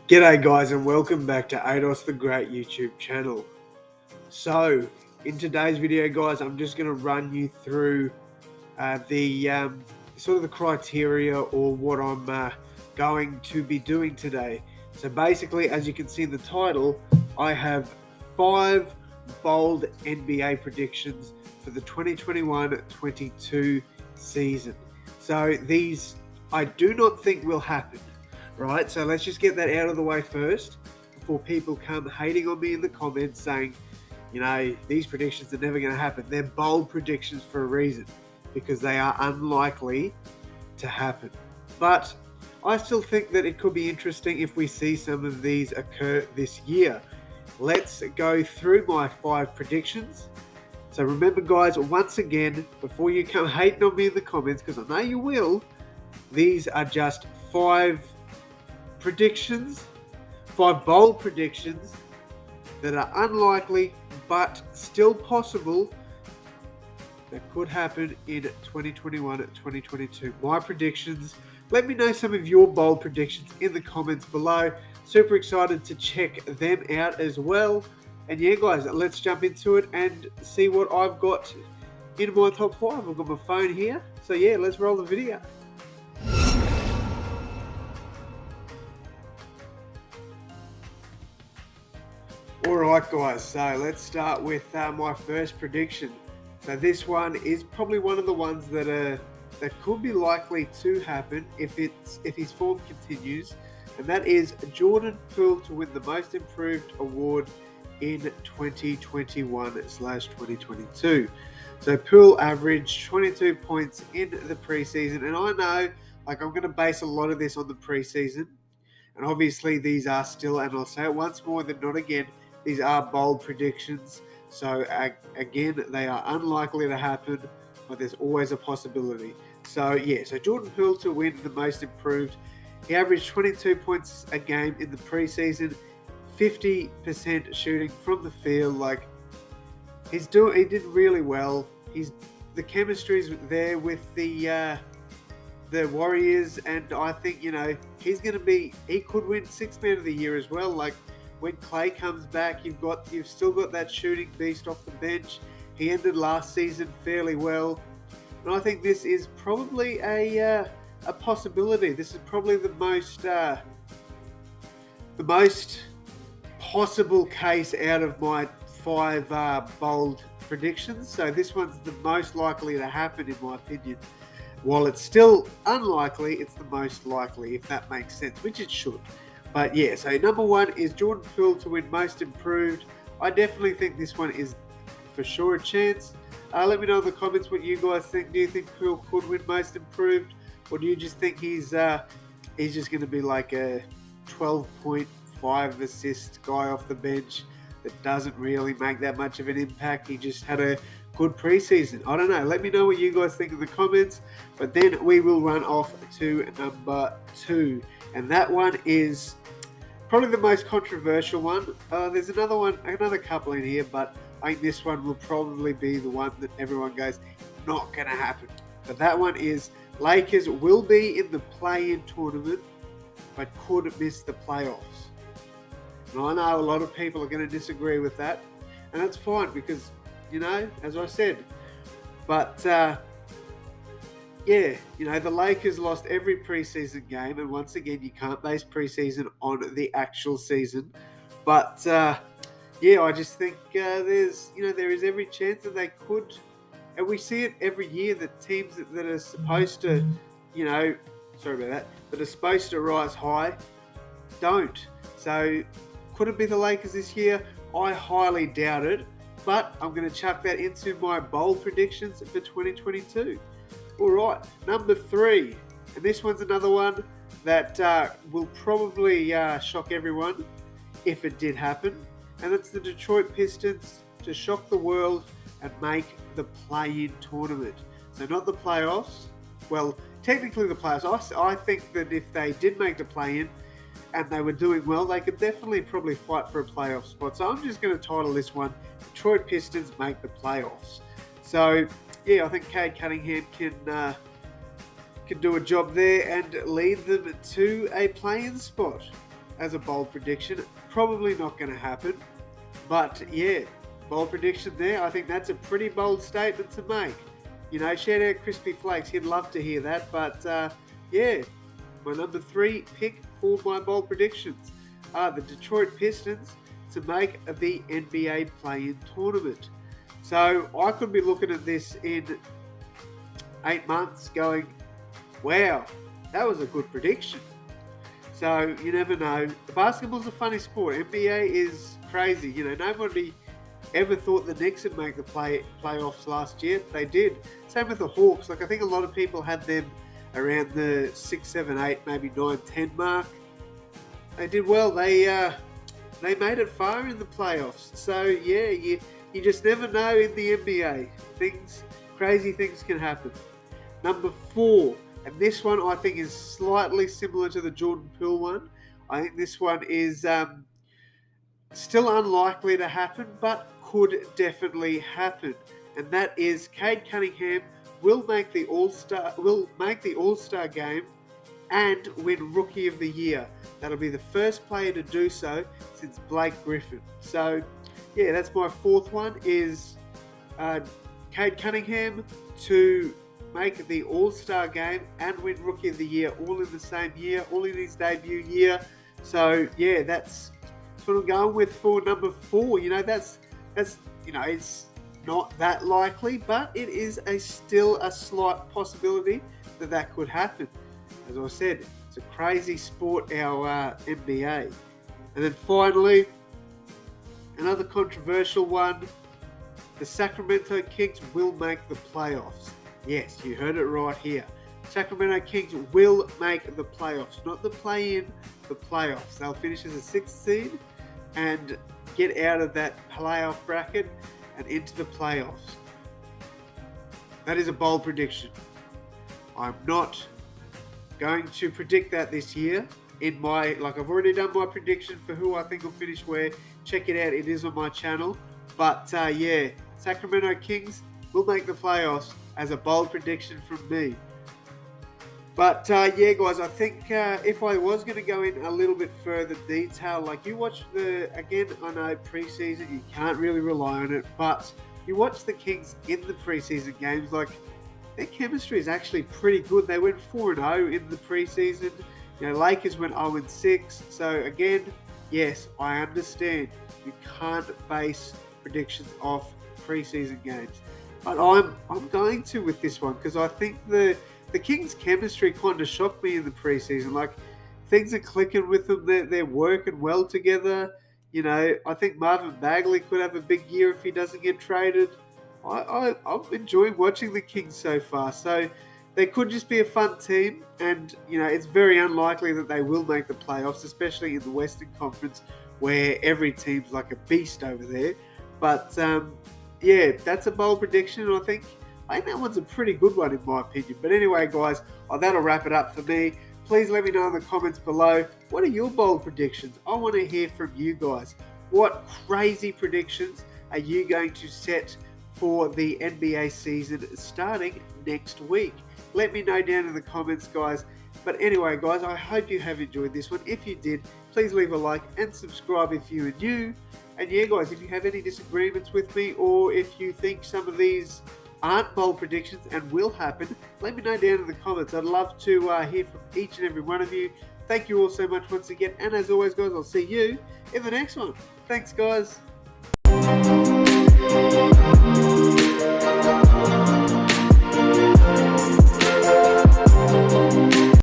G'day guys and welcome back to Ados the Great YouTube channel. So in today's video guys, I'm just going to run you through the sort of the criteria or what I'm going to be doing today. So basically, as you can see in the title, I have 5 bold NBA predictions for the 2021-22 season. So these I do not think will happen. Right, so let's just get that out of the way first before people come hating on me in the comments saying, these predictions are never going to happen. They're bold predictions for a reason because they are unlikely to happen. But I still think that it could be interesting if we see some of these occur this year. Let's go through my 5 predictions. So remember guys, once again, before you come hating on me in the comments, because I know you will, these are just 5 predictions, 5 bold predictions that are unlikely but still possible that could happen in 2021-2022. My predictions. Let me know some of your bold predictions in the comments below. Super excited to check them out as well. And yeah guys, let's jump into it and see what I've got in my top 5. I've got my phone here. So yeah, let's roll the video. Alright guys, so let's start with my first prediction. So this one is probably one of the ones that could be likely to happen if his form continues, and that is Jordan Poole to win the Most Improved award in 2021/2022. So Poole averaged 22 points in the preseason, and I know I'm going to base a lot of this on the preseason, and obviously these are still, and I'll say it once more then not again, these are bold predictions. So again, they are unlikely to happen, but there's always a possibility. So yeah, so Jordan Poole to win the Most Improved. He averaged 22 points a game in the preseason, 50% shooting from the field. He did really well. The chemistry's there with the Warriors, and I think he could win Sixth Man of the Year as well. When Clay comes back, you've still got that shooting beast off the bench. He ended last season fairly well, and I think this is probably a possibility. This is probably the most possible case out of my 5 bold predictions. So this one's the most likely to happen in my opinion. While it's still unlikely, it's the most likely, if that makes sense, which it should. But yeah, so number 1 is Jordan Poole to win Most Improved. I definitely think this one is for sure a chance. Let me know in the comments what you guys think. Do you think Poole could win Most Improved? Or do you just think he's just going to be like a 12.5 assist guy off the bench that doesn't really make that much of an impact? He just had a good preseason. I don't know. Let me know what you guys think in the comments. But then we will run off to number 2. And that one is probably the most controversial one. There's another couple in here, but I think this one will probably be the one that everyone goes, not going to happen. But that one is Lakers will be in the play-in tournament, but could miss the playoffs. And I know a lot of people are going to disagree with that, and that's fine because, as I said. But the Lakers lost every preseason game, and once again, you can't base preseason on the actual season. But I just think there is every chance that they could, and we see it every year that teams that are supposed to, that are supposed to rise high, don't. So could it be the Lakers this year? I highly doubt it, but I'm going to chuck that into my bold predictions for 2022. All right, number 3, and this one's another one that will probably shock everyone if it did happen, and it's the Detroit Pistons to shock the world and make the play-in tournament. So not the playoffs. Well, technically the playoffs. I think that if they did make the play-in and they were doing well, they could definitely probably fight for a playoff spot. So I'm just going to title this one, Detroit Pistons make the playoffs. So yeah, I think Cade Cunningham can do a job there and lead them to a play-in spot. as a bold prediction. Probably not going to happen. But yeah, bold prediction there. I think that's a pretty bold statement to make. Shout out Crispy Flakes. He'd love to hear that. But yeah, my number 3 pick for my bold predictions are the Detroit Pistons to make the NBA play-in tournament. So I could be looking at this in 8 months going, wow, that was a good prediction. So you never know. Basketball's a funny sport. NBA is crazy. Nobody ever thought the Knicks would make the playoffs last year. They did. Same with the Hawks. I think a lot of people had them around the 6, 7, 8, maybe 9, 10 mark. They did well. They made it far in the playoffs. So yeah, you just never know in the NBA. Crazy things can happen. Number 4, and this one I think is slightly similar to the Jordan Poole one. I think this one is still unlikely to happen, but could definitely happen. And that is Cade Cunningham will make the All-Star game and win Rookie of the Year. That'll be the first player to do so since Blake Griffin. So yeah, that's my 4th one, is Cade Cunningham to make the All-Star game and win Rookie of the Year all in the same year, all in his debut year. So yeah, that's what I'm going with for number 4. That's it's not that likely, but it is still a slight possibility that could happen. As I said, it's a crazy sport, our NBA. And then finally, another controversial one, the Sacramento Kings will make the playoffs. Yes, you heard it right here. Sacramento Kings will make the playoffs, not the play-in, the playoffs. They'll finish as a 6th seed and get out of that playoff bracket and into the playoffs. That is a bold prediction. I'm not going to predict that this year. I've already done my prediction for who I think will finish where. Check it out, it is on my channel. But yeah, Sacramento Kings will make the playoffs as a bold prediction from me. But yeah, guys, I think if I was going to go in a little bit further detail, you watch again, I know preseason, you can't really rely on it, but you watch the Kings in the preseason games, their chemistry is actually pretty good. They went 4-0 in the preseason. Lakers went 0-6. So again, yes, I understand you can't base predictions off preseason games, but I'm going to with this one because I think the Kings' chemistry kind of shocked me in the preseason. Things are clicking with them. They're working well together. I think Marvin Bagley could have a big year if he doesn't get traded. I'm enjoying watching the Kings so far. So they could just be a fun team. And, it's very unlikely that they will make the playoffs, especially in the Western Conference where every team's like a beast over there. But, yeah, that's a bold prediction, I think that one's a pretty good one in my opinion. But anyway, guys, that'll wrap it up for me. Please let me know in the comments below, what are your bold predictions? I want to hear from you guys. What crazy predictions are you going to set for the NBA season starting next week? Let me know down in the comments, guys. But anyway, guys, I hope you have enjoyed this one. If you did, please leave a like and subscribe if you are new. And yeah, guys, if you have any disagreements with me, or if you think some of these aren't bold predictions and will happen, let me know down in the comments. I'd love to hear from each and every one of you. Thank you all so much once again. And as always, guys, I'll see you in the next one. Thanks, guys.